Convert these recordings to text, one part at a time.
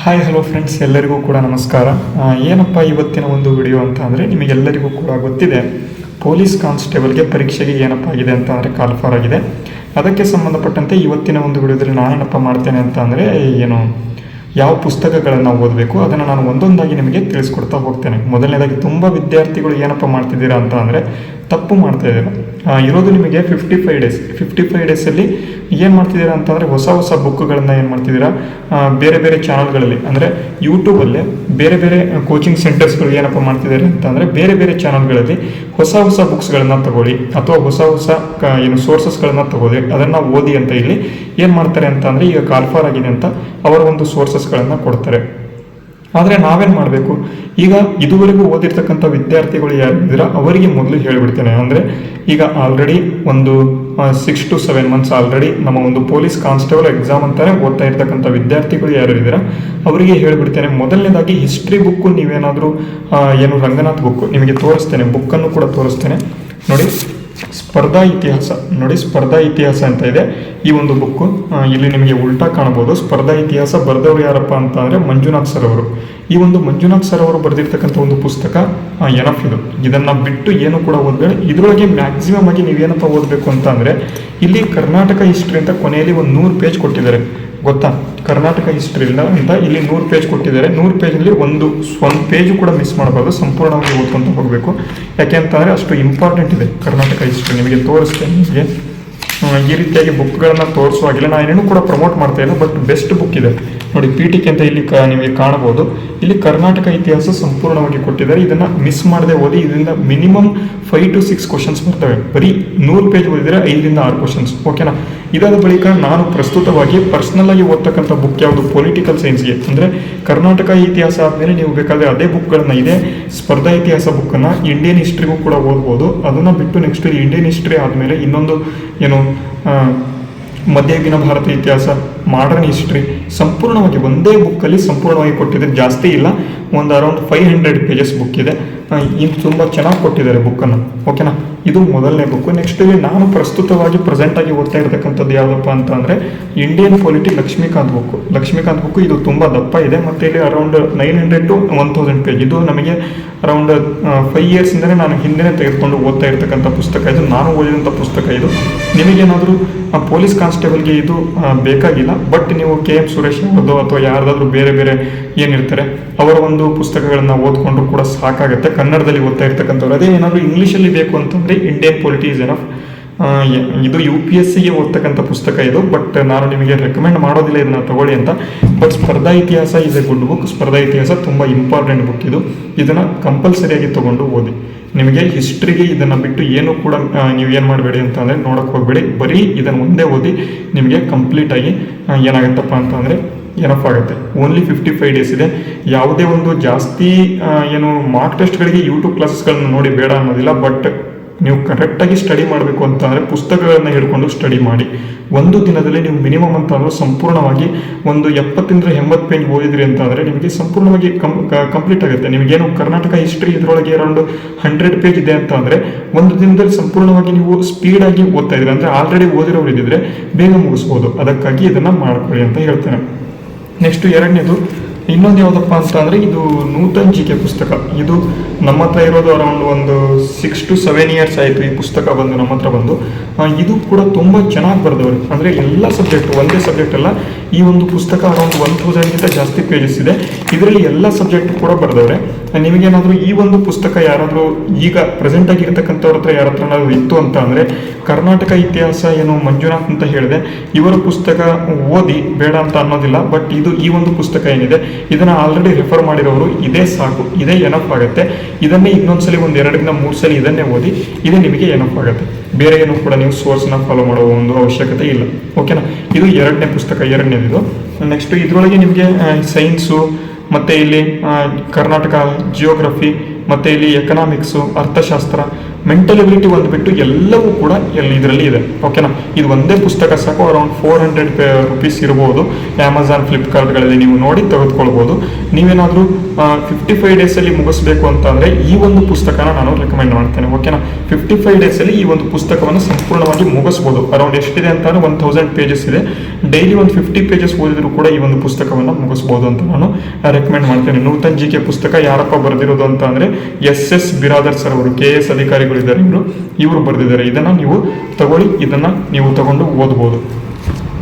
Hi hello friends, ಎಲ್ಲರಿಗೂ ಕೂಡ ನಮಸ್ಕಾರ. ಏನಪ್ಪ ಇವತ್ತಿನ ಒಂದು ವಿಡಿಯೋ ಅಂತ ಅಂದರೆ, ನಿಮಗೆಲ್ಲರಿಗೂ ಕೂಡ ಗೊತ್ತಿದೆ ಪೊಲೀಸ್ ಕಾನ್ಸ್ಟೇಬಲ್ಗೆ ಪರೀಕ್ಷೆಗೆ ಏನಪ್ಪ ಆಗಿದೆ ಅಂತ ಅಂದರೆ ಕಾಲ್ಫಾರ್ ಆಗಿದೆ. ಅದಕ್ಕೆ ಸಂಬಂಧಪಟ್ಟಂತೆ ಇವತ್ತಿನ ಒಂದು ವಿಡಿಯೋದಲ್ಲಿ ನಾನೇನಪ್ಪ ಮಾಡ್ತೇನೆ ಅಂತ ಅಂದರೆ, ಯಾವ ಪುಸ್ತಕಗಳನ್ನು ಓದಬೇಕು ಅದನ್ನು ನಾನು ಒಂದೊಂದಾಗಿ ನಿಮಗೆ ತಿಳಿಸ್ಕೊಡ್ತಾ ಹೋಗ್ತೇನೆ. ಮೊದಲನೇದಾಗಿ ತುಂಬ ವಿದ್ಯಾರ್ಥಿಗಳು ಏನಪ್ಪ ಮಾಡ್ತಿದ್ದೀರಾ ಅಂತ ಅಂದರೆ ತಪ್ಪು ಮಾಡ್ತಾ ಇದ್ದೀರಾ. ಇರೋದು ನಿಮಗೆ 55 ಡೇಸಲ್ಲಿ ಏನು ಮಾಡ್ತಿದ್ದೀರಾ ಅಂತಂದರೆ ಹೊಸ ಬುಕ್ಗಳನ್ನು ಏನು ಮಾಡ್ತಿದ್ದೀರಾ, ಬೇರೆ ಬೇರೆ ಚಾನಲ್ಗಳಲ್ಲಿ ಅಂದರೆ ಯೂಟ್ಯೂಬಲ್ಲೇ ಬೇರೆ ಬೇರೆ ಕೋಚಿಂಗ್ ಸೆಂಟರ್ಸ್ಗಳು ಏನಪ್ಪ ಮಾಡ್ತಿದ್ದಾರೆ ಅಂತ ಅಂದರೆ ಬೇರೆ ಬೇರೆ ಚಾನಲ್ಗಳಲ್ಲಿ ಹೊಸ ಬುಕ್ಸ್ಗಳನ್ನು ತಗೊಳ್ಳಿ ಅಥವಾ ಹೊಸ ಸೋರ್ಸಸ್ಗಳನ್ನು ತಗೊಳ್ಳಿ, ಅದನ್ನು ಓದಿ ಅಂತ ಇಲ್ಲಿ ಏನು ಮಾಡ್ತಾರೆ ಅಂತ ಅಂದರೆ, ಈಗ ಕಾಲ್ಫಾರ್ ಆಗಿದೆ ಅಂತ ಅವರ ಒಂದು ಸೋರ್ಸಸ್ಗಳನ್ನು ಕೊಡ್ತಾರೆ. ಆದರೆ ನಾವೇನು ಮಾಡಬೇಕು, ಈಗ ಇದುವರೆಗೂ ಓದಿರ್ತಕ್ಕಂಥ ವಿದ್ಯಾರ್ಥಿಗಳು ಯಾರಿದ್ದೀರಾ ಅವರಿಗೆ ಮೊದಲು ಹೇಳಿಬಿಡ್ತೇನೆ. ಅಂದರೆ ಈಗ ಆಲ್ರೆಡಿ ಒಂದು 6 to 7 months ಆಲ್ರೆಡಿ ನಮ್ಮ ಒಂದು ಪೊಲೀಸ್ ಕಾನ್ಸ್ಟೇಬಲ್ ಎಕ್ಸಾಮ್ ಅಂತಾನೆ ಓದ್ತಾ ಇರ್ತಕ್ಕಂಥ ವಿದ್ಯಾರ್ಥಿಗಳು ಯಾರು ಇದ್ದೀರಾ ಅವರಿಗೆ ಹೇಳಿಬಿಡ್ತೇನೆ. ಮೊದಲನೇದಾಗಿ ಹಿಸ್ಟ್ರಿ ಬುಕ್ಕು ನೀವೇನಾದರೂ ರಂಗನಾಥ್ ಬುಕ್ಕು ನಿಮಗೆ ತೋರಿಸ್ತೇನೆ, ಬುಕ್ಕನ್ನು ಕೂಡ ತೋರಿಸ್ತೇನೆ ನೋಡಿ. ಸ್ಪರ್ಧಾ ಇತಿಹಾಸ ಅಂತ ಇದೆ ಈ ಒಂದು ಬುಕ್ಕು. ಇಲ್ಲಿ ನಿಮಗೆ ಉಲ್ಟಾ ಕಾಣಬಹುದು. ಸ್ಪರ್ಧಾ ಇತಿಹಾಸ ಬರೆದವರು ಯಾರಪ್ಪ ಅಂತ ಅಂದರೆ ಮಂಜುನಾಥ್ ಸರ್ ಅವರು. ಈ ಒಂದು ಮಂಜುನಾಥ್ ಸರ್ ಅವರು ಬರೆದಿರ್ತಕ್ಕಂಥ ಒಂದು ಪುಸ್ತಕ ಎನಫ್ ಇದು. ಇದನ್ನು ಬಿಟ್ಟು ಏನು ಕೂಡ ಓದಬೇಡಿ. ಇದರೊಳಗೆ ಮ್ಯಾಕ್ಸಿಮಮ್ ಆಗಿ ನೀವೇನಪ್ಪ ಓದಬೇಕು ಅಂತ ಅಂದರೆ, ಇಲ್ಲಿ ಕರ್ನಾಟಕ ಹಿಸ್ಟ್ರಿ ಅಂತ ಕೊನೆಯಲ್ಲಿ ಒಂದು 100 ಪೇಜ್ ಕೊಟ್ಟಿದ್ದಾರೆ ಗೊತ್ತಾ. ಕರ್ನಾಟಕ ಹಿಸ್ಟ್ರಿ ಇಲ್ಲ ಅಂತ ಇಲ್ಲಿ 100 ಪೇಜ್ ಕೊಟ್ಟಿದ್ದಾರೆ. 100 ಪೇಜಲ್ಲಿ ಒಂದು ಪೇಜು ಕೂಡ ಮಿಸ್ ಮಾಡಬಾರ್ದು, ಸಂಪೂರ್ಣವಾಗಿ ಓದ್ಕೊಂತ ಹೋಗಬೇಕು. ಯಾಕೆ ಅಂತಂದರೆ ಅಷ್ಟು ಇಂಪಾರ್ಟೆಂಟ್ ಇದೆ ಕರ್ನಾಟಕ ಹಿಸ್ಟ್ರಿ. ನಿಮಗೆ ತೋರಿಸ್ತೇನೆ. ನಿಮಗೆ ಈ ರೀತಿಯಾಗಿ ಬುಕ್ಗಳನ್ನು ತೋರಿಸುವಾಗಿಲ್ಲ, ನಾನು ಏನೇನು ಕೂಡ ಪ್ರಮೋಟ್ ಮಾಡ್ತಾ ಇಲ್ಲ, ಬಟ್ ಬೆಸ್ಟ್ ಬುಕ್ ಇದೆ ನೋಡಿ. PTK ಅಂತ ಇಲ್ಲಿ ನಿಮಗೆ ಕಾಣಬಹುದು. ಇಲ್ಲಿ ಕರ್ನಾಟಕ ಇತಿಹಾಸ ಸಂಪೂರ್ಣವಾಗಿ ಕೊಟ್ಟಿದ್ದಾರೆ. ಇದನ್ನು ಮಿಸ್ ಮಾಡದೆ ಓದಿ. ಇದರಿಂದ ಮಿನಿಮಮ್ 5 to 6 ಕ್ವಶನ್ಸ್ ಬರ್ತವೆ. ಬರೀ 100 ಪೇಜ್ ಓದಿದರೆ 5 ರಿಂದ 6 ಕ್ವಶನ್ಸ್, ಓಕೆನಾ. ಇದಾದ ಬಳಿಕ ನಾನು ಪ್ರಸ್ತುತವಾಗಿ ಪರ್ಸ್ನಲ್ ಆಗಿ ಓದ್ತಕ್ಕಂಥ ಬುಕ್ ಯಾವುದು, ಪೊಲಿಟಿಕಲ್ ಸೈನ್ಸ್ಗೆ ಅಂದರೆ ಕರ್ನಾಟಕ ಇತಿಹಾಸ ಆದಮೇಲೆ ನೀವು ಬೇಕಾದರೆ ಅದೇ ಬುಕ್ಗಳನ್ನ ಇದೆ ಸ್ಪರ್ಧಾ ಇತಿಹಾಸ ಬುಕ್ಕನ್ನು ಇಂಡಿಯನ್ ಹಿಸ್ಟ್ರಿಗೂ ಕೂಡ ಓದ್ಬೋದು. ಅದನ್ನು ಬಿಟ್ಟು ನೆಕ್ಸ್ಟ್ ಇಂಡಿಯನ್ ಹಿಸ್ಟ್ರಿ ಆದಮೇಲೆ ಇನ್ನೊಂದು ಮಧ್ಯಯುಗೀನ ಭಾರತ ಇತಿಹಾಸ, ಮಾಡರ್ನ್ ಹಿಸ್ಟ್ರಿ ಸಂಪೂರ್ಣವಾಗಿ ಒಂದೇ ಬುಕ್ಕಲ್ಲಿ ಸಂಪೂರ್ಣವಾಗಿ ಕೊಟ್ಟಿದ್ದಾರೆ. ಜಾಸ್ತಿ ಇಲ್ಲ, ಒಂದು ಅರೌಂಡ್ 500 ಪೇಜಸ್ ಬುಕ್ ಇದೆ. ಇದು ತುಂಬ ಚೆನ್ನಾಗಿ ಕೊಟ್ಟಿದ್ದಾರೆ ಬುಕ್ಕನ್ನು, ಓಕೆನಾ. ಇದು ಮೊದಲನೇ ಬುಕ್ಕು. ನೆಕ್ಸ್ಟ್ ಇಲ್ಲಿ ನಾನು ಪ್ರಸ್ತುತವಾಗಿ ಪ್ರೆಸೆಂಟಾಗಿ ಓದ್ತಾ ಇರತಕ್ಕಂಥದ್ದು ಯಾವುದಪ್ಪ ಅಂತ ಅಂದರೆ ಇಂಡಿಯನ್ ಪೊಲಿಟಿ ಲಕ್ಷ್ಮೀಕಾಂತ್ ಬುಕ್ಕು. ಇದು ತುಂಬ ದಪ್ಪ ಇದೆ ಮತ್ತು ಇಲ್ಲಿ ಅರೌಂಡ್ 900 to 1000 ಪೇಜ್. ಇದು ನಮಗೆ ಅರೌಂಡ್ 5 ಇಯರ್ಸಿಂದಲೇ ನಾನು ಹಿಂದೆ ತೆಗೆದುಕೊಂಡು ಓದ್ತಾ ಇರ್ತಕ್ಕಂಥ ಪುಸ್ತಕ ಇದು. ನಾನು ಓದಿದಂಥ ಪುಸ್ತಕ ಇದು. ನಿಮಗೇನಾದರೂ ಪೊಲೀಸ್ ಕಾನ್ಸ್ಟೇಬಲ್ಗೆ ಇದು ಬೇಕಾಗಿಲ್ಲ, ಬಟ್ ನೀವು KM ಸುರೇಶ್ ಅವ್ರದ್ದು ಅಥವಾ ಯಾರ್ದಾದ್ರೂ ಬೇರೆ ಬೇರೆ ಏನಿರ್ತಾರೆ ಅವರ ಒಂದು ಪುಸ್ತಕಗಳನ್ನು ಓದ್ಕೊಂಡ್ರು ಕೂಡ ಸಾಕಾಗುತ್ತೆ. ಕನ್ನಡದಲ್ಲಿ ಓದ್ತಾ ಇರ್ತಕ್ಕಂಥವ್ರು ಅದೇ ಏನಾದರೂ ಇಂಗ್ಲೀಷಲ್ಲಿ ಬೇಕು ಅಂತಂದರೆ ಇಂಡಿಯನ್ ಪೊಲಿಟಿ ಇಸ್ ಎನಫ್. ಇದು UPSCಗೆ ಓದ್ತಕ್ಕಂಥ ಪುಸ್ತಕ ಇದು, ಬಟ್ ನಾನು ನಿಮಗೆ ರೆಕಮೆಂಡ್ ಮಾಡೋದಿಲ್ಲ ಇದನ್ನು ತಗೊಳ್ಳಿ ಅಂತ. ಬಟ್ ಸ್ಪರ್ಧಾ ಇತಿಹಾಸ ಇಸ್ ಎ ಗುಡ್ ಬುಕ್. ಸ್ಪರ್ಧಾ ಇತಿಹಾಸ ತುಂಬ ಇಂಪಾರ್ಟೆಂಟ್ ಬುಕ್ ಇದು. ಇದನ್ನು ಕಂಪಲ್ಸರಿಯಾಗಿ ತೊಗೊಂಡು ಓದಿ. ನಿಮಗೆ ಹಿಸ್ಟ್ರಿಗೆ ಇದನ್ನು ಬಿಟ್ಟು ಏನು ಕೂಡ ನೀವು ಏನು ಮಾಡಬೇಡಿ ಅಂತ ಅಂದರೆ ನೋಡೋಕ್ಕೆ ಹೋಗಬೇಡಿ. ಬರೀ ಇದನ್ನು ಒಂದೇ ಓದಿ. ನಿಮಗೆ ಕಂಪ್ಲೀಟಾಗಿ ಏನಾಗುತ್ತಪ್ಪ ಅಂತ ಅಂದರೆ ಏನಪ್ಪ ಆಗುತ್ತೆ. ಓನ್ಲಿ 55 ಡೇಸ್ ಇದೆ. ಯಾವುದೇ ಒಂದು ಜಾಸ್ತಿ ಮಾರ್ಕ್ ಟೆಸ್ಟ್ಗಳಿಗೆ ಯೂಟ್ಯೂಬ್ ಕ್ಲಾಸಸ್ಗಳನ್ನ ನೋಡಿ ಬೇಡ ಅನ್ನೋದಿಲ್ಲ, ಬಟ್ ನೀವು ಕರೆಕ್ಟಾಗಿ ಸ್ಟಡಿ ಮಾಡಬೇಕು ಅಂತಂದರೆ ಪುಸ್ತಕಗಳನ್ನು ಹಿಡ್ಕೊಂಡು ಸ್ಟಡಿ ಮಾಡಿ. ಒಂದು ದಿನದಲ್ಲಿ ನೀವು ಮಿನಿಮಮ್ ಅಂತ ಅಂದರೆ ಸಂಪೂರ್ಣವಾಗಿ ಒಂದು 70 ರಿಂದ 80 ಪೇಜ್ ಓದಿದ್ರಿ ಅಂತಂದರೆ ನಿಮಗೆ ಸಂಪೂರ್ಣವಾಗಿ ಕಂಪ್ಲೀಟ್ ಆಗುತ್ತೆ. ನಿಮಗೇನು ಕರ್ನಾಟಕ ಹಿಸ್ಟ್ರಿ ಇದರೊಳಗೆ ಅರೌಂಡ್ 100 ಪೇಜ್ ಇದೆ ಅಂತ ಅಂದರೆ ಒಂದು ದಿನದಲ್ಲಿ ಸಂಪೂರ್ಣವಾಗಿ ನೀವು ಸ್ಪೀಡಾಗಿ ಓದ್ತಾ ಇದ್ದೀರಿ ಅಂದರೆ ಆಲ್ರೆಡಿ ಓದಿರೋರು ಇದ್ದಿದ್ರೆ ಬೇಗ ಮುಗಿಸ್ಬೋದು. ಅದಕ್ಕಾಗಿ ಇದನ್ನು ಮಾಡ್ಕೊಳ್ಳಿ ಅಂತ ಹೇಳ್ತೇನೆ. ನೆಕ್ಸ್ಟ್ ಎರಡನೇದು ಇನ್ನೊಂದು ಯಾವುದಪ್ಪ ಅಂತ ಅಂದರೆ ಇದು ನೂತನ್ GK ಪುಸ್ತಕ. ಇದು ನಮ್ಮ ಹತ್ರ ಇರೋದು ಅರೌಂಡ್ ಒಂದು 6 to 7 ಇಯರ್ಸ್ ಆಯಿತು ಈ ಪುಸ್ತಕ ಬಂದು ನಮ್ಮ ಹತ್ರ ಬಂದು. ಇದು ಕೂಡ ತುಂಬ ಚೆನ್ನಾಗಿ ಬರೆದವರು, ಅಂದರೆ ಎಲ್ಲ ಸಬ್ಜೆಕ್ಟು ಒಂದೇ ಸಬ್ಜೆಕ್ಟ್ ಅಲ್ಲ. ಈ ಒಂದು ಪುಸ್ತಕ ಅರೌಂಡ್ 1000ಗಿಂತ ಜಾಸ್ತಿ ಪೇಜಸ್ ಇದೆ. ಇದರಲ್ಲಿ ಎಲ್ಲ ಸಬ್ಜೆಕ್ಟ್ ಕೂಡ ಬರೆದವ್ರೆ. ನಿಮಗೇನಾದರೂ ಈ ಒಂದು ಪುಸ್ತಕ ಯಾರಾದರೂ ಈಗ ಪ್ರೆಸೆಂಟಾಗಿ ಇರ್ತಕ್ಕಂಥವ್ರ ಹತ್ರ ಯಾರ ಹತ್ರ ಏನಾದರೂ ಇತ್ತು ಅಂತ ಅಂದರೆ ಕರ್ನಾಟಕ ಇತಿಹಾಸ ಮಂಜುನಾಥ್ ಅಂತ ಹೇಳಿದೆ, ಇವರ ಪುಸ್ತಕ ಓದಿ ಬೇಡ ಅಂತ ಅನ್ನೋದಿಲ್ಲ. ಬಟ್ ಈ ಒಂದು ಪುಸ್ತಕ ಏನಿದೆ ಇದನ್ನು ಆಲ್ರೆಡಿ ರೆಫರ್ ಮಾಡಿರೋರು ಇದೇ ಸಾಕು, ಇದೇ ಎನಫ್ ಆಗುತ್ತೆ. ಇದನ್ನೇ ಇನ್ನೊಂದ್ಸಲಿ ಒಂದು 2 ರಿಂದ 3 ಸಲ ಇದನ್ನೇ ಓದಿ, ಇದೇ ನಿಮಗೆ ಎನಫ್ ಆಗುತ್ತೆ. ಬೇರೆ ಏನು ಕೂಡ ನೀವು ಸೋರ್ಸ್ನ ಫಾಲೋ ಮಾಡುವ ಒಂದು ಅವಶ್ಯಕತೆ ಇಲ್ಲ, ಓಕೆನಾ. ಇದು ಎರಡನೇ ಪುಸ್ತಕ, ಎರಡನೇದು. ನೆಕ್ಸ್ಟ್ ಇದರೊಳಗೆ ನಿಮಗೆ ಸೈನ್ಸು ಮತ್ತು ಇಲ್ಲಿ ಕರ್ನಾಟಕ ಜಿಯೋಗ್ರಫಿ ಮತ್ತು ಇಲ್ಲಿ ಎಕನಾಮಿಕ್ಸು, ಅರ್ಥಶಾಸ್ತ್ರ, ಮೆಂಟಲ್ ಎಬಿಲಿಟಿ ಒಂದು ಬಿಟ್ಟು ಎಲ್ಲವೂ ಕೂಡ ಇದರಲ್ಲಿ ಇದೆ, ಓಕೆನಾ. ಇದು ಒಂದೇ ಪುಸ್ತಕ ಸಾಕು. ಅರೌಂಡ್ 400 rupees ಇರ್ಬೋದು. ಅಮೆಝಾನ್, ಫ್ಲಿಪ್ಕಾರ್ಟ್ಗಳಲ್ಲಿ ನೀವು ನೋಡಿ ತೆಗೆದುಕೊಳ್ಬೋದು. ನೀವೇನಾದರೂ 55 ಡೇಸಲ್ಲಿ ಮುಗಿಸ್ಬೇಕು ಅಂತಂದರೆ ಈ ಒಂದು ಪುಸ್ತಕನ ನಾನು ರೆಕಮೆಂಡ್ ಮಾಡ್ತೇನೆ, ಓಕೆನಾ. 55 ಡೇಸಲ್ಲಿ ಈ ಒಂದು ಪುಸ್ತಕವನ್ನು ಸಂಪೂರ್ಣವಾಗಿ ಮುಗಿಸ್ಬೋದು. ಅರೌಂಡ್ ಎಷ್ಟಿದೆ ಅಂತಂದರೆ 1000 ಪೇಜಸ್ ಇದೆ. ಡೈಲಿ ಒಂದು 50 ಪೇಜಸ್ ಓದಿದ್ರು ಕೂಡ ಈ ಒಂದು ಪುಸ್ತಕವನ್ನು ಮುಗಿಸ್ಬೋದು ಅಂತ ನಾನು ರೆಕಮೆಂಡ್ ಮಾಡ್ತೇನೆ. ನೂತನ್ GK ಪುಸ್ತಕ ಯಾರಪ್ಪ ಬರೆದಿರೋದು ಅಂತ ಅಂದರೆ SS ಬಿರಾದರ್ ಸರ್ ಅವರು, KS ಅಧಿಕಾರಿಗಳಿದ್ದಾರೆ ಇವರು ಬರೆದಿದ್ದಾರೆ. ಇದನ್ನು ನೀವು ತಗೊಳ್ಳಿ, ಇದನ್ನು ನೀವು ತಗೊಂಡು ಓದ್ಬೋದು.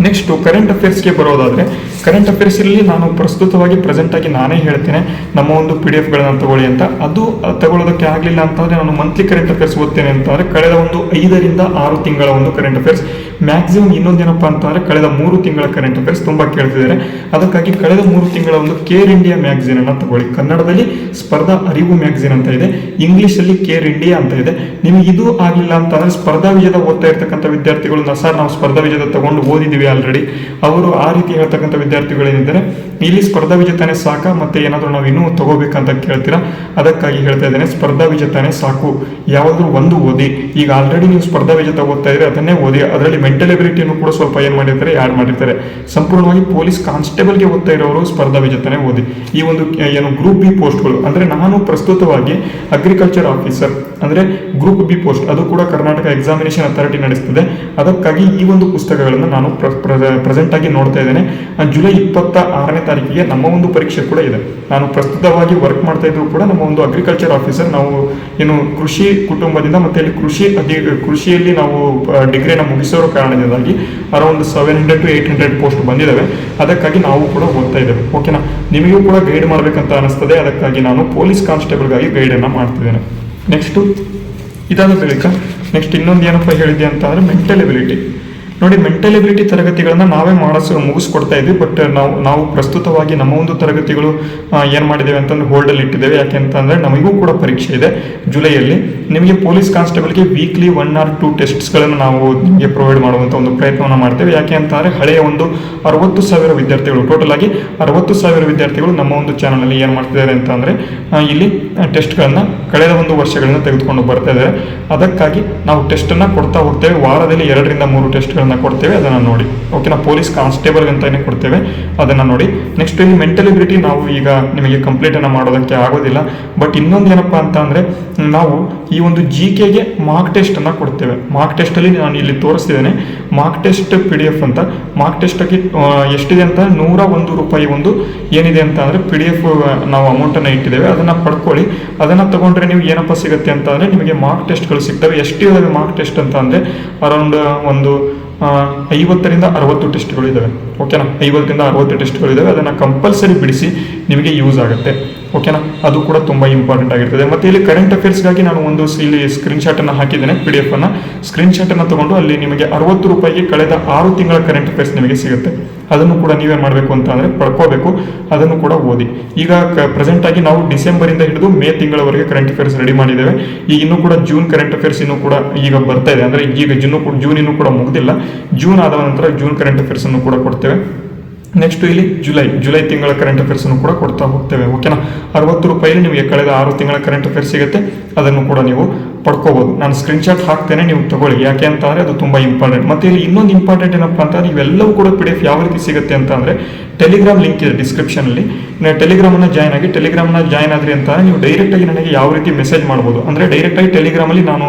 ನೆಕ್ಸ್ಟು ಕರೆಂಟ್ ಅಫೇರ್ಸ್ಗೆ ಬರೋದಾದರೆ, ಕರೆಂಟ್ ಅಫೇರ್ಸಲ್ಲಿ ನಾನು ಪ್ರಸ್ತುತವಾಗಿ ಪ್ರೆಸೆಂಟಾಗಿ ನಾನೇ ಹೇಳ್ತೇನೆ ನಮ್ಮ ಒಂದು PDF ತಗೊಳ್ಳಿ ಅಂತ. ಅದು ತಗೊಳ್ಳೋದಕ್ಕೆ ಆಗಲಿಲ್ಲ ಅಂತಂದರೆ ನಾನು ಮಂತ್ಲಿ ಕರೆಂಟ್ ಅಫೇರ್ಸ್ ಓದ್ತೇನೆ ಅಂತಂದರೆ ಕಳೆದ ಒಂದು 5 ರಿಂದ 6 ತಿಂಗಳ ಒಂದು ಕರೆಂಟ್ ಅಫೇರ್ಸ್, ಮ್ಯಾಕ್ಸಿಮಮ್ ಇನ್ನೊಂದೇನಪ್ಪ ಅಂತಂದರೆ ಕಳೆದ 3 ತಿಂಗಳ ಕರೆಂಟ್ ಅಫೇರ್ಸ್ ತುಂಬ ಕೇಳ್ತಿದ್ದಾರೆ. ಅದಕ್ಕಾಗಿ ಕಳೆದ 3 ತಿಂಗಳ ಒಂದು ಕೇರ್ ಇಂಡಿಯಾ ಮ್ಯಾಗಝೀನನ್ನು ತಗೊಳ್ಳಿ. ಕನ್ನಡದಲ್ಲಿ ಸ್ಪರ್ಧಾ ಅರಿವು ಮ್ಯಾಗಝೀನ್ ಅಂತ ಇದೆ, ಇಂಗ್ಲೀಷಲ್ಲಿ ಕೇರ್ ಇಂಡಿಯಾ ಅಂತ ಇದೆ. ನಿಮಗೆ ಇದು ಆಗಲಿಲ್ಲ ಅಂತಂದರೆ ಸ್ಪರ್ಧಾ ವಿಜಯದ ಓದ್ತಾ ಇರ್ತಕ್ಕಂಥ ವಿದ್ಯಾರ್ಥಿಗಳು, ಸರ್ ನಾವು ಸ್ಪರ್ಧಾ ವಿಜಯದ ತಗೊಂಡು ಓದಿದ್ದೀವಿ ಆಲ್ರೆಡಿ, ಅವರು ಆ ರೀತಿ ಹೇಳ್ತಕ್ಕಂಥ ವಿದ್ಯಾರ್ಥಿಗಳೇನಿದ್ದಾರೆ ಇಲ್ಲಿ ಸ್ಪರ್ಧಾ ವಿಜೇತಾನೆ ಸಾಕ, ಮತ್ತೆ ಏನಾದರೂ ನಾವು ಇನ್ನೂ ತಗೋಬೇಕಂತ ಕೇಳ್ತೀರಾ, ಅದಕ್ಕಾಗಿ ಹೇಳ್ತಾ ಇದ್ದೇನೆ ಸ್ಪರ್ಧಾ ವಿಜೇತಾನೆ ಸಾಕು, ಯಾವುದಾದ್ರೂ ಒಂದು ಓದಿ. ಈಗ ಆಲ್ರೆಡಿ ನೀವು ಸ್ಪರ್ಧಾ ವಿಜೇತ ಓದ್ತಾ ಇದ್ರೆ ಅದನ್ನೇ ಓದಿ. ಅದರಲ್ಲಿ ಮೆಂಟಲ್ ಎಬಿಲಿಟಿಯನ್ನು ಕೂಡ ಸ್ವಲ್ಪ ಏನು ಮಾಡಿರ್ತಾರೆ, ಆ್ಯಡ್ ಮಾಡಿರ್ತಾರೆ. ಸಂಪೂರ್ಣವಾಗಿ ಪೊಲೀಸ್ ಕಾನ್ಸ್ಟೇಬಲ್ಗೆ ಓದ್ತಾ ಇರೋರು ಸ್ಪರ್ಧಾ ವಿಜೇತಾನೆ ಓದಿ. ಈ ಒಂದು ಏನು ಗ್ರೂಪ್ ಬಿ ಪೋಸ್ಟ್ಗಳು, ಅಂದರೆ ನಾನು ಪ್ರಸ್ತುತವಾಗಿ ಅಗ್ರಿಕಲ್ಚರ್ ಆಫೀಸರ್ ಅಂದರೆ ಗ್ರೂಪ್ ಬಿ ಪೋಸ್ಟ್, ಅದು ಕೂಡ ಕರ್ನಾಟಕ ಎಕ್ಸಾಮಿನೇಷನ್ ಅಥಾರಿಟಿ ನಡೆಸ್ತದೆ. ಅದಕ್ಕಾಗಿ ಈ ಒಂದು ಪುಸ್ತಕಗಳನ್ನು ನಾನು ಪ್ರೆಸೆಂಟ್ ಆಗಿ ನೋಡ್ತಾ ಇದ್ದೇನೆ. ಜುಲೈ 26ನೇ ತಾರೀಕಿಗೆ ನಮ್ಮ ಒಂದು ಪರೀಕ್ಷೆ ಕೂಡ ಇದೆ. ನಾನು ಪ್ರಸ್ತುತವಾಗಿ ವರ್ಕ್ ಮಾಡ್ತಾ ಇದ್ರು ಕೂಡ ನಮ್ಮ ಒಂದು ಅಗ್ರಿಕಲ್ಚರ್ ಆಫೀಸರ್, ನಾವು ಏನು ಕೃಷಿ ಕುಟುಂಬದಿಂದ ಮತ್ತೆ ಇಲ್ಲಿ ಕೃಷಿಯಲ್ಲಿ ನಾವು ಡಿಗ್ರಿನ ಮುಗಿಸೋರ ಕಾರಣದಿಂದಾಗಿ ಅರೌಂಡ್ 700 to 800 ಪೋಸ್ಟ್ ಬಂದಿದ್ದಾವೆ. ಅದಕ್ಕಾಗಿ ನಾವು ಕೂಡ ಓದ್ತಾ ಇದ್ದೇವೆ. ಓಕೆನಾ, ನಿಮಗೂ ಕೂಡ ಗೈಡ್ ಮಾಡಬೇಕಂತ ಅನಿಸ್ತದೆ, ಅದಕ್ಕಾಗಿ ನಾನು ಪೊಲೀಸ್ ಕಾನ್ಸ್ಟೇಬಲ್ಗಾಗಿ ಗೈಡನ್ನು ಮಾಡ್ತಿದ್ದೇನೆ. ನೆಕ್ಸ್ಟು ಇದಾದ ಬಳಿಕ ನೆಕ್ಸ್ಟ್ ಇನ್ನೊಂದು ಏನಪ್ಪ ಹೇಳಿದೆ ಅಂತ ಅಂದರೆ ಮೆಂಟಲ್ ಎಬಿಲಿಟಿ. ನೋಡಿ, ಮೆಂಟಲ್ ಎಬಿಲಿಟಿ ತರಗತಿಗಳನ್ನ ನಾವೇ ಮುಗಿಸ್ಕೊಡ್ತಾ ಇದ್ವಿ. ಬಟ್ ನಾವು ಪ್ರಸ್ತುತವಾಗಿ ನಮ್ಮ ಒಂದು ತರಗತಿಗಳು ಏನು ಮಾಡಿದ್ದೇವೆ ಅಂತಂದ್ರೆ ಹೋಲ್ಡಲ್ಲಿ ಇಟ್ಟಿದ್ದೇವೆ. ಯಾಕೆ ಅಂತಂದರೆ ನಮಗೂ ಕೂಡ ಪರೀಕ್ಷೆ ಇದೆ ಜುಲೈಯಲ್ಲಿ. ನಿಮಗೆ ಪೊಲೀಸ್ ಕಾನ್ಸ್ಟೇಬಲ್ಗೆ ವೀಕ್ಲಿ 1 or 2 ಟೆಸ್ಟ್ಸ್ಗಳನ್ನು ನಾವು ನಿಮಗೆ ಪ್ರೊವೈಡ್ ಮಾಡುವಂಥ ಒಂದು ಪ್ರಯತ್ನವನ್ನು ಮಾಡ್ತೇವೆ. ಯಾಕೆ ಅಂತಂದರೆ ಹಳೆಯ ಒಂದು 60,000 ವಿದ್ಯಾರ್ಥಿಗಳು, ಟೋಟಲ್ ಆಗಿ 60,000 ವಿದ್ಯಾರ್ಥಿಗಳು ನಮ್ಮ ಒಂದು ಚಾನಲಲ್ಲಿ ಏನು ಮಾಡ್ತಿದ್ದಾರೆ ಅಂತ ಅಂದರೆ ಇಲ್ಲಿ ಟೆಸ್ಟ್ಗಳನ್ನು ಕಳೆದ ಒಂದು ವರ್ಷಗಳನ್ನು ತೆಗೆದುಕೊಂಡು ಬರ್ತಾ ಇದ್ದಾರೆ. ಅದಕ್ಕಾಗಿ ನಾವು ಟೆಸ್ಟನ್ನು ಕೊಡ್ತಾ ಹೋಗ್ತೇವೆ. ವಾರದಲ್ಲಿ 2 ರಿಂದ 3 ಟೆಸ್ಟ್ಗಳನ್ನು ಕೊಡ್ತೇವೆ, ಅದನ್ನು ನೋಡಿ. ಓಕೆನಾ, ಪೊಲೀಸ್ ಕಾನ್ಸ್ಟೇಬಲ್ ಅಂತಾನೆ ಕೊಡ್ತೇವೆ, ಅದನ್ನು ನೋಡಿ. ನೆಕ್ಸ್ಟ್ ಇಲ್ಲಿ ಮೆಂಟಲ್ ಎಬಿಲಿಟಿ ನಾವು ಈಗ ನಿಮಗೆ ಕಂಪ್ಲೀಟನ್ನು ಮಾಡೋದಕ್ಕೆ ಆಗೋದಿಲ್ಲ. ಬಟ್ ಇನ್ನೊಂದು ಏನಪ್ಪ ಅಂತ ಅಂದರೆ ನಾವು ಈ ಒಂದು GKಗೆ ಮಾರ್ಕ್ ಟೆಸ್ಟನ್ನು ಕೊಡ್ತೇವೆ. ಮಾರ್ಕ್ ಟೆಸ್ಟಲ್ಲಿ ನಾನು ಇಲ್ಲಿ ತೋರಿಸ್ತಿದ್ದೇನೆ, ಮಾರ್ಕ್ ಟೆಸ್ಟ್ PDF ಅಂತ. ಮಾರ್ಕ್ ಟೆಸ್ಟಾಗಿ ಎಷ್ಟಿದೆ ಅಂತ 101 ರೂಪಾಯಿ ಒಂದು ಏನಿದೆ ಅಂತ ಅಂದರೆ PDF ನಾವು ಅಮೌಂಟನ್ನು ಇಟ್ಟಿದ್ದೇವೆ, ಅದನ್ನು ಪಡ್ಕೊಳ್ಳಿ. ಅದನ್ನು ತಗೊಂಡ್ರೆ ನೀವು ಏನಪ್ಪ ಸಿಗುತ್ತೆ ಅಂತ ಅಂದರೆ ನಿಮಗೆ ಮಾರ್ಕ್ ಟೆಸ್ಟ್ಗಳು ಸಿಗ್ತವೆ. ಎಷ್ಟಿದಾವೆ ಮಾರ್ಕ್ ಟೆಸ್ಟ್ ಅಂತ ಅಂದರೆ ಅರೌಂಡ್ ಒಂದು 50 ರಿಂದ 60 ಟೆಸ್ಟ್ಗಳು ಇದ್ದಾವೆ. ಓಕೆನಾ, 50 ರಿಂದ 60 ಟೆಸ್ಟ್ಗಳು ಇದ್ದಾವೆ. ಅದನ್ನು ಕಂಪಲ್ಸರಿ ಬಿಡಿಸಿ, ನಿಮಗೆ ಯೂಸ್ ಆಗುತ್ತೆ. ಓಕೆನಾ, ಅದು ಕೂಡ ತುಂಬ ಇಂಪಾರ್ಟೆಂಟ್ ಆಗಿರ್ತದೆ. ಮತ್ತು ಇಲ್ಲಿ ಕರೆಂಟ್ ಅಫೇರ್ಸ್ಗಾಗಿ ನಾನು ಒಂದು ಇಲ್ಲಿ ಸ್ಕ್ರೀನ್ಶಾಟನ್ನು ಹಾಕಿದ್ದೇನೆ, PDF ಅನ್ನು. ಸ್ಕ್ರೀನ್ಶಾಟನ್ನು ತಗೊಂಡು ಅಲ್ಲಿ ನಿಮಗೆ 60 ರೂಪಾಯಿಗೆ ಕಳೆದ 6 ತಿಂಗಳ ಕರೆಂಟ್ ಅಫೇರ್ಸ್ ನಿಮಗೆ ಸಿಗುತ್ತೆ. ಅದನ್ನು ಕೂಡ ನೀವೇನು ಮಾಡಬೇಕು ಅಂತ ಅಂದರೆ ಪಡ್ಕೋಬೇಕು, ಅದನ್ನು ಕೂಡ ಓದಿ. ಈಗ ಪ್ರೆಸೆಂಟಾಗಿ ನಾವು ಡಿಸೆಂಬರಿಂದ ಹಿಡಿದು ಮೇ ತಿಂಗಳವರೆಗೆ ಕರೆಂಟ್ ಅಫೇರ್ಸ್ ರೆಡಿ ಮಾಡಿದ್ದೇವೆ. ಈಗ ಇನ್ನೂ ಕೂಡ ಜೂನ್ ಕರೆಂಟ್ ಅಫೇರ್ಸ್ ಇನ್ನೂ ಕೂಡ ಈಗ ಬರ್ತಾ ಇದೆ, ಅಂದರೆ ಈಗ ಜೂನ್ ಇನ್ನೂ ಕೂಡ ಮುಗಿದಿಲ್ಲ. ಜೂನ್ ಆದ ನಂತರ ಜೂನ್ ಕರೆಂಟ್ ಅಫೇರ್ಸನ್ನು ಕೂಡ ಕೊಡ್ತೇವೆ. ನೆಕ್ಸ್ಟ್ ಇಲ್ಲಿ ಜುಲೈ ತಿಂಗಳ ಕರೆಂಟ್ ಅಫೇರ್ಸ್ ಅನ್ನು ಕೂಡ ಕೊಡ್ತಾ ಹೋಗ್ತೇವೆ. ಓಕೆನಾ, 60 ರೂಪಾಯಿಲಿ ನಿಮಗೆ ಕಳೆದ 6 ತಿಂಗಳ ಕರೆಂಟ್ ಅಫೇರ್ಸ್ ಸಿಗುತ್ತೆ, ಅದನ್ನು ಕೂಡ ನೀವು ಪಡ್ಕೋಬಹುದು. ನಾನು ಸ್ಕ್ರೀನ್ಶಾಟ್ ಹಾಕ್ತೇನೆ, ನೀವು ತಗೊಳ್ಳಿ. ಯಾಕೆ ಅಂತ ಅಂದರೆ ಅದು ತುಂಬ ಇಂಪಾರ್ಟೆಂಟ್. ಮತ್ತೆ ಇಲ್ಲಿ ಇನ್ನೊಂದು ಇಂಪಾರ್ಟೆಂಟ್ ಏನಪ್ಪ ಅಂತ ಇವೆಲ್ಲವೂ ಕೂಡ PDF ಯಾವ ರೀತಿ ಸಿಗುತ್ತೆ ಅಂತ ಅಂದರೆ ಟೆಲಿಗ್ರಾಮ್ ಲಿಂಕ್ ಇದೆ ಡಿಸ್ಕ್ರಿಪ್ಷನಲ್ಲಿ. ಟೆಲಿಗ್ರಾಮನ್ನು ಜಾಯ್ನ್ ಆಗಿ, ಟೆಲಿಗ್ರಾಮ್ನ ಜಾಯ್ನ್ ಆದ್ರಿ ಅಂತ ನೀವು ಡೈರೆಕ್ಟಾಗಿ ನನಗೆ ಯಾವ ರೀತಿ ಮೆಸೇಜ್ ಮಾಡ್ಬೋದು ಅಂದರೆ ಡೈರೆಕ್ಟಾಗಿ ಟೆಲಿಗ್ರಾಮಲ್ಲಿ ನಾನು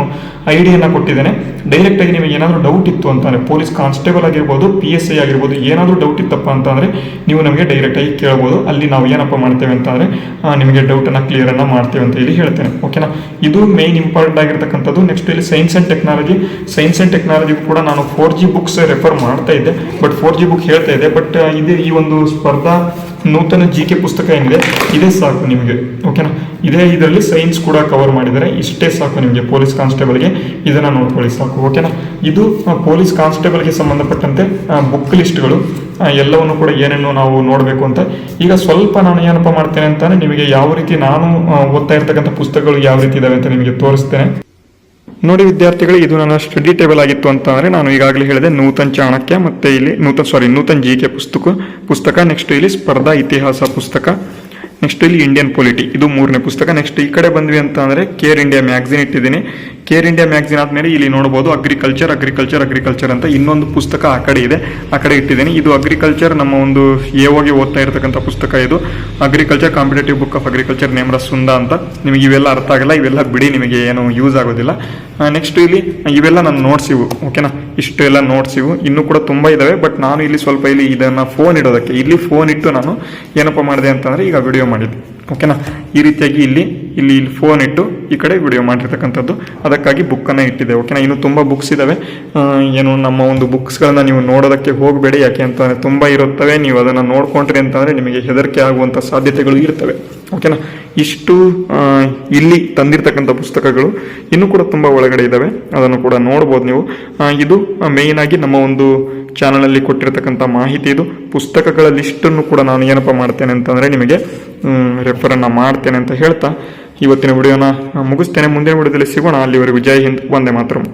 ಐಡಿಯನ್ನು ಕೊಟ್ಟಿದ್ದೇನೆ. ಡೈರೆಕ್ಟಾಗಿ ನಿಮಗೆ ಏನಾದರೂ ಡೌಟ್ ಇತ್ತು ಅಂತಂದರೆ ಪೊಲೀಸ್ ಕಾನ್ಸ್ಟೇಬಲ್ ಆಗಿರ್ಬೋದು, PSI ಆಗಿರ್ಬೋದು, ಏನಾದರೂ ಡೌಟ್ ಇತ್ತಪ್ಪ ಅಂತಂದರೆ ನೀವು ನಮಗೆ ಡೈರೆಕ್ಟಾಗಿ ಕೇಳ್ಬೋದು. ಅಲ್ಲಿ ನಾವು ಏನಪ್ಪ ಮಾಡ್ತೇವೆ ಅಂತಂದರೆ ನಿಮಗೆ ಡೌಟನ್ನು ಕ್ಲಿಯರನ್ನು ಮಾಡ್ತೇವೆ ಅಂತ ಇಲ್ಲಿ ಹೇಳ್ತೇನೆ. ಓಕೆನಾ, ಇದು ಮೇನ್ ಇಂಪಾರ್ಟೆಂಟ್ ಆಗಿರ್ತಕ್ಕಂಥದ್ದು. ನೆಕ್ಸ್ಟ್ ಇಲ್ಲಿ ಸೈನ್ಸ್ ಆ್ಯಂಡ್ ಟೆಕ್ನಾಲಜಿ ಕೂಡ ನಾನು 4G ಬುಕ್ಸ್ ರೆಫರ್ ಮಾಡ್ತಾ ಇದ್ದೆ, ಬಟ್ 4G ಬುಕ್ ಹೇಳ್ತಾ ಇದೆ. ಬಟ್ ಇದು ಈ ಒಂದು ಸ್ಪರ್ಧಾ ನೂತನ GK ಪುಸ್ತಕ ಏನಿದೆ ಇದೇ ಸಾಕು ನಿಮಗೆ. ಓಕೆನಾ, ಇದರಲ್ಲಿ ಸೈನ್ಸ್ ಕೂಡ ಕವರ್ ಮಾಡಿದ್ದಾರೆ, ಇಷ್ಟೇ ಸಾಕು ನಿಮಗೆ ಪೊಲೀಸ್ ಕಾನ್ಸ್ಟೇಬಲ್ಗೆ. ಇದನ್ನು ನೋಡ್ಕೊಳ್ಳಿ ಸಾಕು. ಓಕೆನಾ, ಇದು ಪೊಲೀಸ್ ಕಾನ್ಸ್ಟೇಬಲ್ಗೆ ಸಂಬಂಧಪಟ್ಟಂತೆ ಬುಕ್ ಲಿಸ್ಟ್ಗಳು ಎಲ್ಲವನ್ನು ಕೂಡ ಏನೇನು ನಾವು ನೋಡಬೇಕು ಅಂತ. ಈಗ ಸ್ವಲ್ಪ ನಾನು ಏನಪ್ಪ ಮಾಡ್ತೇನೆ ಅಂತಂದರೆ ನಿಮಗೆ ಯಾವ ರೀತಿ ನಾನು ಓದ್ತಾ ಇರ್ತಕ್ಕಂಥ ಪುಸ್ತಕಗಳು ಯಾವ ರೀತಿ ಇದಾವೆ ಅಂತ ನಿಮಗೆ ತೋರಿಸ್ತೇನೆ. ನೋಡಿ ವಿದ್ಯಾರ್ಥಿಗಳು, ಇದು ನನ್ನ ಸ್ಟಡಿ ಟೇಬಲ್ ಆಗಿತ್ತು ಅಂತ ಅಂದರೆ ನಾನು ಈಗಾಗಲೇ ಹೇಳಿದೆ ನೂತನ್ ಚಾಣಕ್ಯ, ಮತ್ತು ಇಲ್ಲಿ ನೂತನ್ GK ಪುಸ್ತಕ. ನೆಕ್ಸ್ಟ್ ಇಲ್ಲಿ ಸ್ಪರ್ಧಾ ಇತಿಹಾಸ ಪುಸ್ತಕ. ನೆಕ್ಸ್ಟ್ ಇಲ್ಲಿ ಇಂಡಿಯನ್ ಪೊಲಿಟಿ, ಇದು 3ನೇ ಪುಸ್ತಕ. ನೆಕ್ಸ್ಟ್ ಈ ಕಡೆ ಬಂದ್ವಿ ಅಂತ ಅಂದರೆ ಕೇರ್ ಇಂಡಿಯಾ ಮ್ಯಾಗಝೀನ್ ಇಟ್ಟಿದ್ದೀನಿ. ಕೇರ್ ಇಂಡಿಯಾ ಮ್ಯಾಗ್ಝಿನ್ ಆದಮೇಲೆ ಇಲ್ಲಿ ನೋಡ್ಬೋದು ಅಗ್ರಿಕಲ್ಚರ್ ಅಂತ ಇನ್ನೊಂದು ಪುಸ್ತಕ ಆ ಕಡೆ ಇದೆ, ಆ ಕಡೆ ಇಟ್ಟಿದ್ದೀನಿ. ಇದು ಅಗ್ರಿಕಲ್ಚರ್ ನಮ್ಮ ಒಂದು ಎಒಗೆ ಓದ್ತಾ ಇರತಕ್ಕಂಥ ಪುಸ್ತಕ. ಇದು agriculture competitive book of agriculture ನೇಮ್ರ ಸುಂದ ಅಂತ. ನಿಮಗೆ ಇವೆಲ್ಲ ಅರ್ಥ ಆಗಲ್ಲ, ಇವೆಲ್ಲ ಬಿಡಿ, ನಿಮಗೆ ಏನು ಯೂಸ್ ಆಗೋದಿಲ್ಲ. ನೆಕ್ಸ್ಟ್ ಇಲ್ಲಿ ಇವೆಲ್ಲ ನನ್ನ ನೋಟ್ಸ್ ಇವು, ಓಕೆನಾ. ಇಷ್ಟು ಎಲ್ಲ ನೋಟ್ಸ್ ಇವು, ಇನ್ನೂ ಕೂಡ ತುಂಬ ಇದ್ದಾವೆ. ಬಟ್ ನಾನು ಇಲ್ಲಿ ಸ್ವಲ್ಪ ಇದನ್ನು ಫೋನ್ ಇಡೋದಕ್ಕೆ ಇಲ್ಲಿ ಫೋನ್ ಇಟ್ಟು ನಾನು ಏನಪ್ಪ ಮಾಡಿದೆ ಅಂತಂದರೆ ಈಗ ವಿಡಿಯೋ ಮಾಡಿದ್ದೆ, ಓಕೆನಾ. ಈ ರೀತಿಯಾಗಿ ಇಲ್ಲಿ ಫೋನ್ ಇಟ್ಟು ಈ ಕಡೆ ವಿಡಿಯೋ ಮಾಡಿರ್ತಕ್ಕಂಥದ್ದು, ಅದಕ್ಕಾಗಿ ಬುಕ್ಕನ್ನು ಇಟ್ಟಿದೆ, ಓಕೆನಾ. ಇನ್ನು ತುಂಬ ಬುಕ್ಸ್ ಇದ್ದಾವೆ. ಏನು ನಮ್ಮ ಒಂದು ಬುಕ್ಸ್ಗಳನ್ನ ನೀವು ನೋಡೋದಕ್ಕೆ ಹೋಗಬೇಡಿ, ಯಾಕೆ ಅಂತಂದರೆ ತುಂಬ ಇರುತ್ತವೆ. ನೀವು ಅದನ್ನು ನೋಡ್ಕೊಂಡ್ರಿ ಅಂತಂದರೆ ನಿಮಗೆ ಹೆದರಿಕೆ ಆಗುವಂಥ ಸಾಧ್ಯತೆಗಳು ಇರ್ತವೆ, ಓಕೆನಾ. ಇಷ್ಟು ಇಲ್ಲಿ ತಂದಿರ್ತಕ್ಕಂಥ ಪುಸ್ತಕಗಳು ಇನ್ನೂ ಕೂಡ ತುಂಬ ಒಳಗಡೆ ಇದ್ದಾವೆ, ಅದನ್ನು ಕೂಡ ನೋಡ್ಬೋದು ನೀವು. ಇದು ಮೇಯ್ನ್ ಆಗಿ ನಮ್ಮ ಒಂದು ಚಾನಲಲ್ಲಿ ಕೊಟ್ಟಿರ್ತಕ್ಕಂಥ ಮಾಹಿತಿ. ಇದು ಪುಸ್ತಕಗಳ ಲಿಸ್ಟನ್ನು ಕೂಡ ನಾನು ಏನಪ್ಪ ಮಾಡ್ತೇನೆ ಅಂತಂದರೆ ನಿಮಗೆ ರೆಫರನ್ನು ಮಾಡ್ತೇನೆ ಅಂತ ಹೇಳ್ತಾ ಇವತ್ತಿನ ವಿಡಿಯೋನ ಮುಗಿಸ್ತೇನೆ. ಮುಂದಿನ ವಿಡಿಯೋದಲ್ಲಿ ಸಿಗೋಣ. ಅಲ್ಲಿವರೆಗೂ ಜೈ ಹಿಂದ್, ವಂದೇ ಮಾತರಂ.